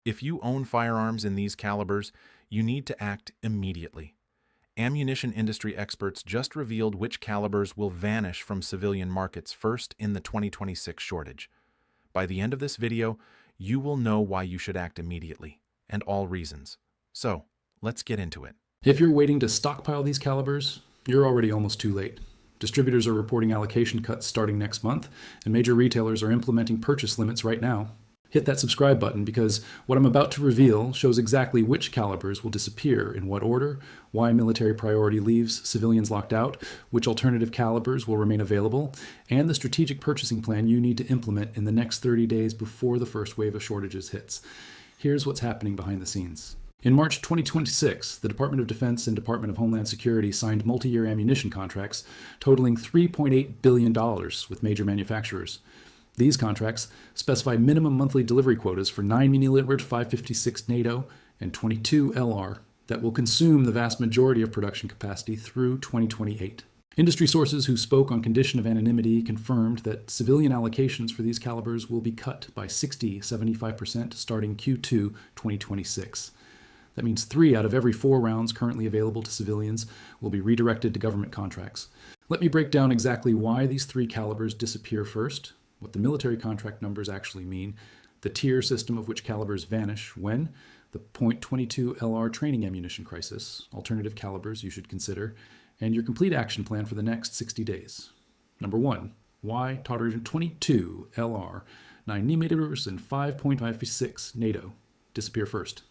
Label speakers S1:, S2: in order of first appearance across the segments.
S1: If you own firearms in these calibers, you need to act immediately. Ammunition industry experts just revealed which calibers will vanish from civilian markets first in the 2026 shortage. By the end of this video, you will know why you should act immediately, and all reasons. So, let's get into it.
S2: If you're waiting to stockpile these calibers, you're already almost too late. Distributors are reporting allocation cuts starting next month, and major retailers are implementing purchase limits right now. Hit that subscribe button because what I'm about to reveal shows exactly which calibers will disappear in what order, why military priority leaves civilians locked out, which alternative calibers will remain available, and the strategic purchasing plan you need to implement in the next 30 days before the first wave of shortages hits. Here's what's happening behind the scenes. In March 2026, the Department of Defense and Department of Homeland Security signed multi-year ammunition contracts totaling $3.8 billion with major manufacturers. These contracts specify minimum monthly delivery quotas for 9mm 5.56 NATO and 22 LR that will consume the vast majority of production capacity through 2028. Industry sources who spoke on condition of anonymity confirmed that civilian allocations for these calibers will be cut by 60-75% starting Q2 2026. That means 3 out of every 4 rounds currently available to civilians will be redirected to government contracts. Let me break down exactly why these 3 calibers disappear first, what the military contract numbers actually mean, the tier system of which calibers vanish when, the .22 LR training ammunition crisis, alternative calibers you should consider, and your complete action plan for the next 60 days. Number 1, why .22 LR 9mm and 5.56 NATO disappear first.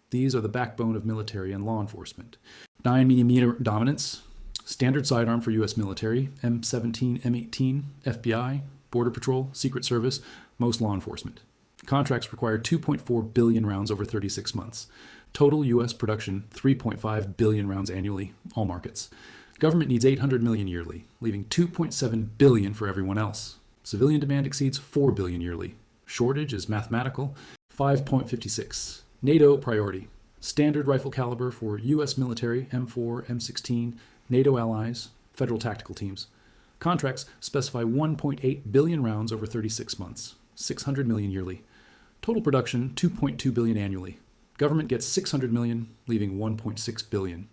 S2: These are the backbone of military and law enforcement. 9mm dominance, standard sidearm for U.S. military, M17, M18, FBI, Border Patrol, Secret Service, most law enforcement. Contracts require 2.4 billion rounds over 36 months. Total U.S. production, 3.5 billion rounds annually, all markets. Government needs 800 million yearly, leaving 2.7 billion for everyone else. Civilian demand exceeds 4 billion yearly. Shortage is mathematical, 5.56. NATO priority. Standard rifle caliber for U.S. military, M4, M16, NATO allies, federal tactical teams. Contracts specify 1.8 billion rounds over 36 months, 600 million yearly. Total production, 2.2 billion annually. Government gets 600 million, leaving 1.6 billion.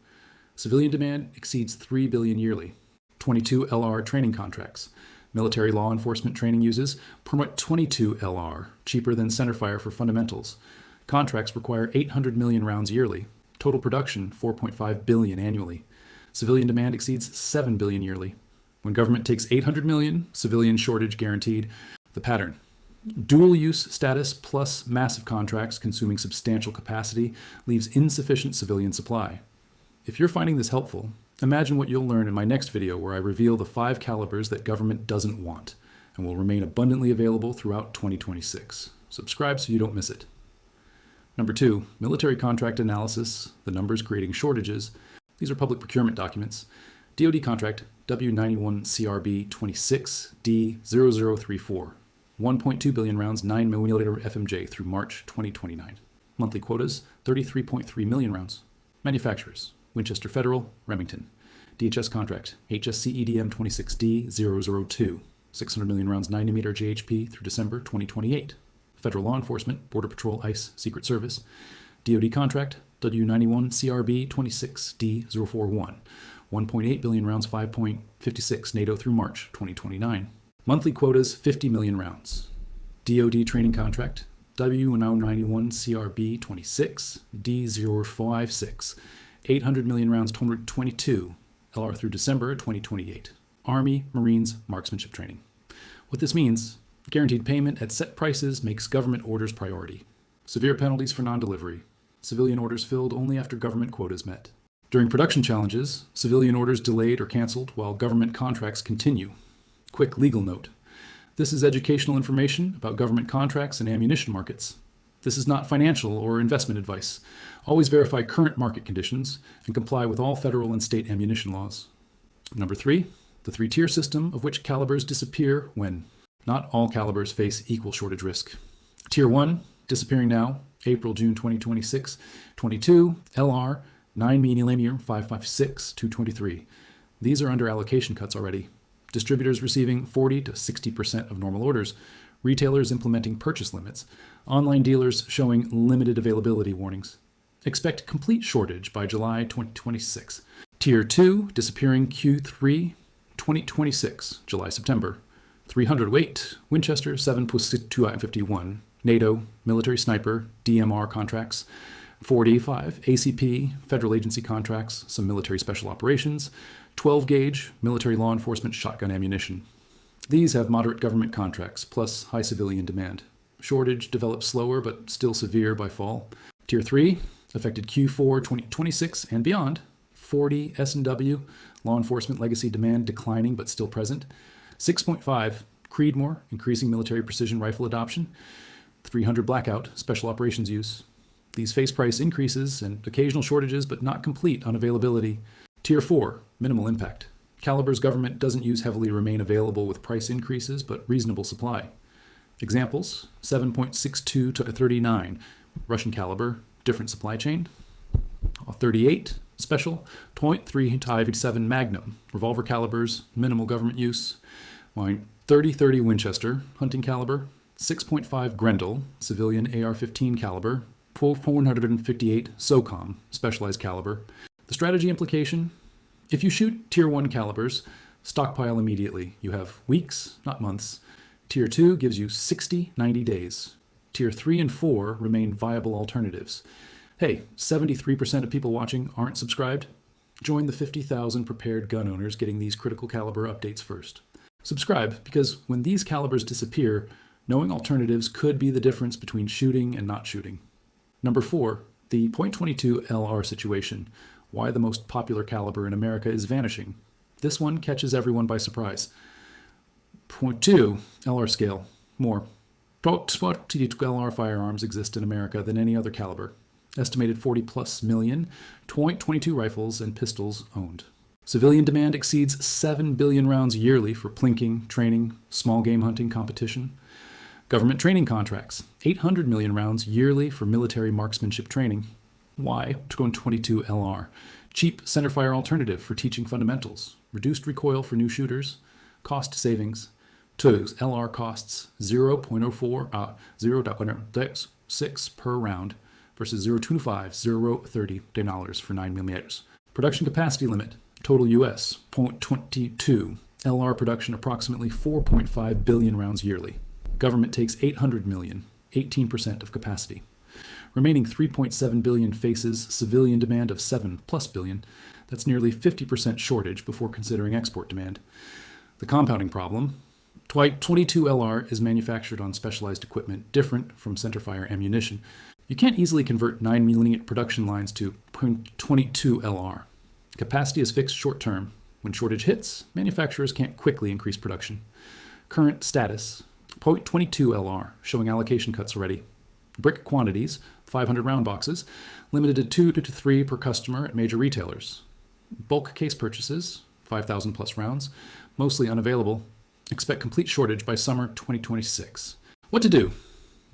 S2: Civilian demand exceeds 3 billion yearly. 22 LR training contracts. Military law enforcement training uses .22 LR, cheaper than centerfire for fundamentals. Contracts require 800 million rounds yearly. Total production, 4.5 billion annually. Civilian demand exceeds 7 billion yearly. When government takes 800 million, civilian shortage guaranteed. The pattern. Dual use status plus massive contracts consuming substantial capacity leaves insufficient civilian supply. If you're finding this helpful, imagine what you'll learn in my next video where I reveal the 5 calibers that government doesn't want and will remain abundantly available throughout 2026. Subscribe so you don't miss it. Number 2, military contract analysis, the numbers creating shortages. These are public procurement documents. DoD contract W91 CRB 26D0034. 1.2 billion rounds 9mm FMJ through March 2029. Monthly quotas 33.3 million rounds. Manufacturers Winchester Federal, Remington. DHS contract HSCEDM 26D002. 600 million rounds 9mm JHP through December 2028. Federal law enforcement, Border Patrol, ICE, Secret Service. DoD contract W91 CRB 26D041. 1.8 billion rounds 5.56 NATO through March 2029. Monthly quotas 50 million rounds. DoD training contract W91 CRB 26 D056. 800 million rounds 22 LR through December 2028. Army, Marines, marksmanship training. What this means, guaranteed payment at set prices makes government orders priority. Severe penalties for non-delivery. Civilian orders filled only after government quotas met. During production challenges, civilian orders delayed or canceled while government contracts continue. Quick legal note. This is educational information about government contracts and ammunition markets. This is not financial or investment advice. Always verify current market conditions and comply with all federal and state ammunition laws. Number 3, the 3-tier system of which calibers disappear when not all calibers face equal shortage risk. Tier 1, disappearing now, April-June 2026, 22 LR 9mm 5.56 223. These are under allocation cuts already. Distributors receiving 40 to 60% of normal orders. retailers implementing purchase limits, online dealers showing limited availability warnings. Expect complete shortage by July 2026. Tier 2 disappearing Q3 2026, July-September. 300 weight, Winchester 7.251, NATO, military sniper, DMR contracts. 4D5, ACP, federal agency contracts, some military special operations. 12 gauge, military law enforcement shotgun ammunition. These have moderate government contracts, plus high civilian demand. Shortage develops slower, but still severe by fall. Tier 3, affected Q4 2026 and beyond. 40 S&W, law enforcement legacy demand declining but still present. 6.5, Creedmoor, increasing military precision rifle adoption. 300 Blackout, special operations use. These face price increases and occasional shortages, but not complete unavailability. Tier 4, minimal impact. Calibers government doesn't use heavily remain available with price increases, but reasonable supply. Examples, 7.62 to 39, Russian caliber, different supply chain. 38, special, .3 to 57 Magnum, revolver calibers, minimal government use. 30-30 Winchester, hunting caliber. 6.5 Grendel, civilian AR-15 caliber. 458 SOCOM, specialized caliber. The strategy implication, if you shoot Tier 1 calibers, stockpile immediately. You have weeks, not months. Tier 2 gives you 90 days. Tier 3 and 4 remain viable alternatives. Hey, 73% of people watching aren't subscribed? Join the 50,000 prepared gun owners getting these critical caliber updates first. Subscribe, because when these calibers disappear, knowing alternatives could be the difference between shooting and not shooting. Number 4, the .22 LR situation. Why the most popular caliber in America is vanishing. This one catches everyone by surprise. .2 LR scale. More. .22 LR firearms exist in America than any other caliber. Estimated 40+ million .22 rifles and pistols owned. Civilian demand exceeds 7 billion rounds yearly for plinking, training, small game hunting competition. Government training contracts, 800 million rounds yearly for military marksmanship training. Why .22 LR? Cheap centerfire alternative for teaching fundamentals. Reduced recoil for new shooters. Cost savings. 2. LR costs 0.06 per round versus 0.25, 0.30 dollars for 9mm. Production capacity limit. Total US, .22. LR production approximately 4.5 billion rounds yearly. Government takes 800 million, 18% of capacity. Remaining 3.7 billion faces civilian demand of 7+ billion. That's nearly 50% shortage before considering export demand. The compounding problem, .22 LR is manufactured on specialized equipment different from centerfire ammunition. You can't easily convert 9mm production lines to .22 LR. Capacity is fixed short term. When shortage hits, manufacturers can't quickly increase production. Current status, .22 LR, showing allocation cuts already. Brick quantities, 500 round boxes, limited to 2 to 3 per customer at major retailers. Bulk case purchases, 5,000+ rounds, mostly unavailable. Expect complete shortage by summer 2026. What to do?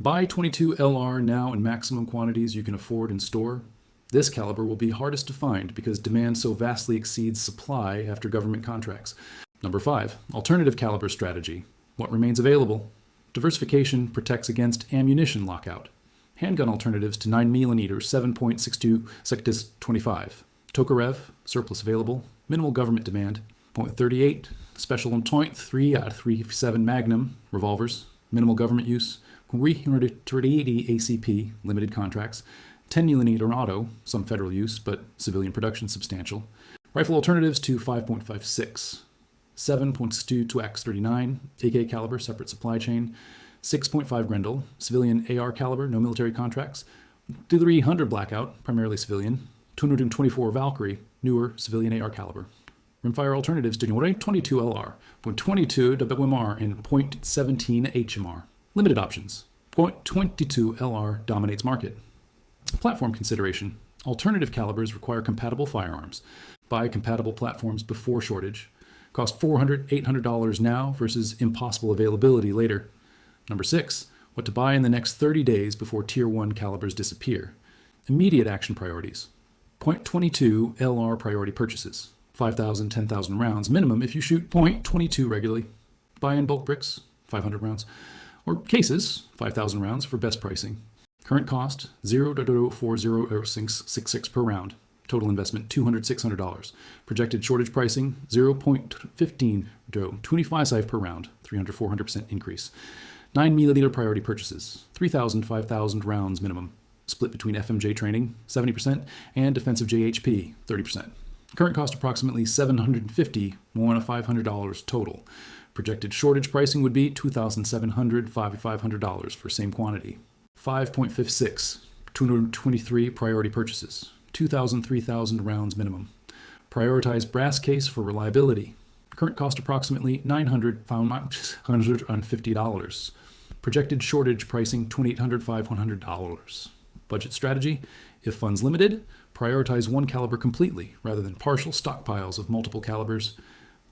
S2: Buy .22 LR now in maximum quantities you can afford and store. This caliber will be hardest to find because demand so vastly exceeds supply after government contracts. Number 5, alternative caliber strategy. What remains available? Diversification protects against ammunition lockout. Handgun alternatives to 9mm 7.62 Sectus 25. Tokarev, surplus available. Minimal government demand. .38, special on .3 Magnum, revolvers. Minimal government use. 380 ACP, limited contracts. 10mm auto, some federal use, but civilian production substantial. Rifle alternatives to 5.56. 7.2 to X39, AK caliber, separate supply chain. 6.5 Grendel, civilian AR caliber, no military contracts. 300 Blackout, primarily civilian. 224 Valkyrie, newer civilian AR caliber. Rimfire alternatives to .22 LR, .22 WMR, and .17 HMR. Limited options. .22 LR dominates market. Platform consideration. Alternative calibers require compatible firearms. Buy compatible platforms before shortage. Cost $400, $800 now versus impossible availability later. Number 6, what to buy in the next 30 days before Tier 1 calibers disappear. Immediate action priorities. .22 LR priority purchases. 5,000, 10,000 rounds minimum if you shoot .22 regularly. Buy in bulk bricks, 500 rounds. Or cases, 5,000 rounds for best pricing. Current cost, 0.4066 per round. Total investment, $200-$600. Projected shortage pricing, 0.15 to 25 per round, 300-400% increase. 9mm priority purchases, 3,000-5,000 rounds minimum. Split between FMJ training, 70%, and defensive JHP, 30%. Current cost approximately $750, more than $500 total. Projected shortage pricing would be $2,700, $5,500 for same quantity. 5.56, 223 priority purchases, 2,000, 3,000 rounds minimum. Prioritize brass case for reliability. Current cost approximately $900, $150. Projected shortage pricing $2,800, $500. Budget strategy: if funds limited, prioritize one caliber completely rather than partial stockpiles of multiple calibers.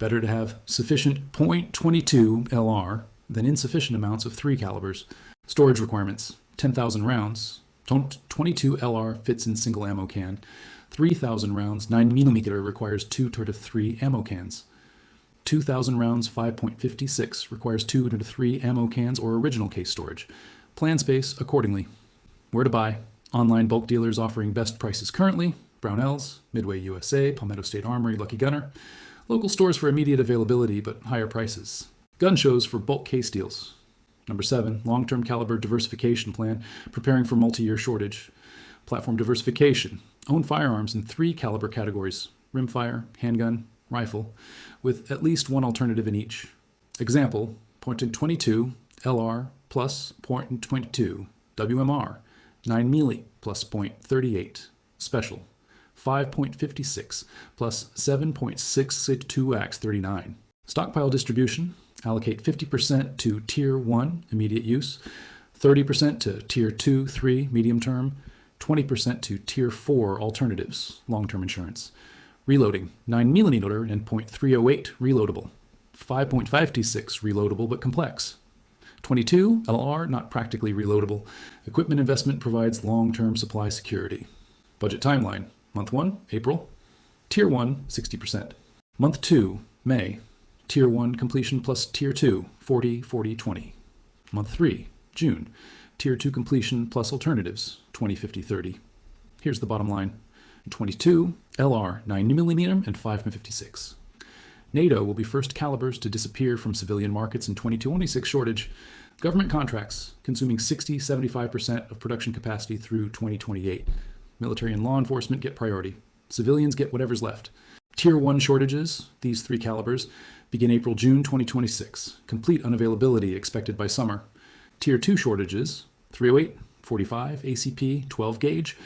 S2: Better to have sufficient .22 LR than insufficient amounts of 3 calibers. Storage requirements: 10,000 rounds. 22 LR fits in single ammo can. 3,000 rounds 9mm requires 2 to 3 ammo cans. 2,000 rounds 5.56 requires 2 to 3 ammo cans or original case storage. Plan space accordingly. Where to buy: online bulk dealers offering best prices currently: Brownells, Midway USA, Palmetto State Armory, Lucky Gunner. Local stores for immediate availability but higher prices. Gun shows for bulk case deals. Number 7, long-term caliber diversification plan, preparing for multi-year shortage. Platform diversification. Own firearms in 3 caliber categories: rimfire, handgun, rifle, with at least one alternative in each. Example: .22 LR plus .22 WMR, 9mm plus .38 special, 5.56 plus 7.662X 39. Stockpile distribution: allocate 50% to Tier 1 immediate use, 30% to Tier 2, 3 medium term, 20% to Tier 4 alternatives, long-term insurance. Reloading: 9mm and .308 reloadable, 5.56 reloadable but complex. 22 LR not practically reloadable. Equipment investment provides long-term supply security. Budget timeline: Month 1, April. Tier 1, 60%. Month 2, May. Tier 1 completion plus Tier 2, 40, 40, 20. Month 3, June. Tier 2 completion plus alternatives, 20, 50, 30. Here's the bottom line: 22 LR 9mm and 5.56. NATO will be first calibers to disappear from civilian markets in 2026 shortage. Government contracts consuming 60-75% of production capacity through 2028. Military and law enforcement get priority. Civilians get whatever's left. Tier 1 shortages, these 3 calibers, begin April-June 2026. Complete unavailability expected by summer. Tier 2 shortages, 308, 45, ACP, 12 gauge,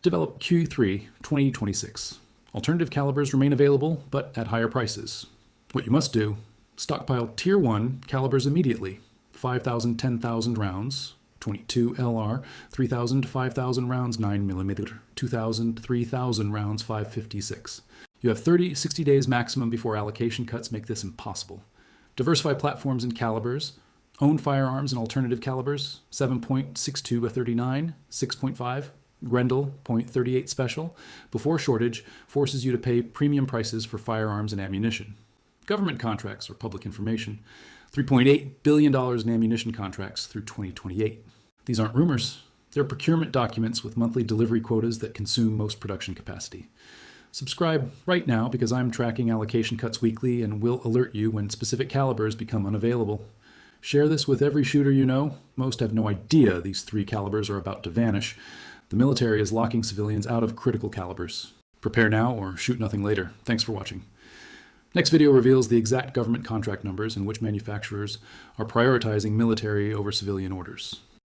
S2: develop Q3 2026. Alternative calibers remain available, but at higher prices. What you must do: stockpile Tier 1 calibers immediately. 5,000, 10,000 rounds, 22 LR, 3,000 to 5,000 rounds 9mm, 2,000 to 3,000 rounds 5.56. You have 60 days maximum before allocation cuts make this impossible. Diversify platforms and calibers. Own firearms and alternative calibers: 7.62 a 39, 6.5. Grendel .38 special, before shortage, forces you to pay premium prices for firearms and ammunition. Government contracts or public information: $3.8 billion in ammunition contracts through 2028. These aren't rumors. They're procurement documents with monthly delivery quotas that consume most production capacity. Subscribe right now because I'm tracking allocation cuts weekly and will alert you when specific calibers become unavailable. Share this with every shooter you know. Most have no idea these 3 calibers are about to vanish. The military is locking civilians out of critical calibers. Prepare now or shoot nothing later. Thanks for watching. Next video reveals the exact government contract numbers and which manufacturers are prioritizing military over civilian orders.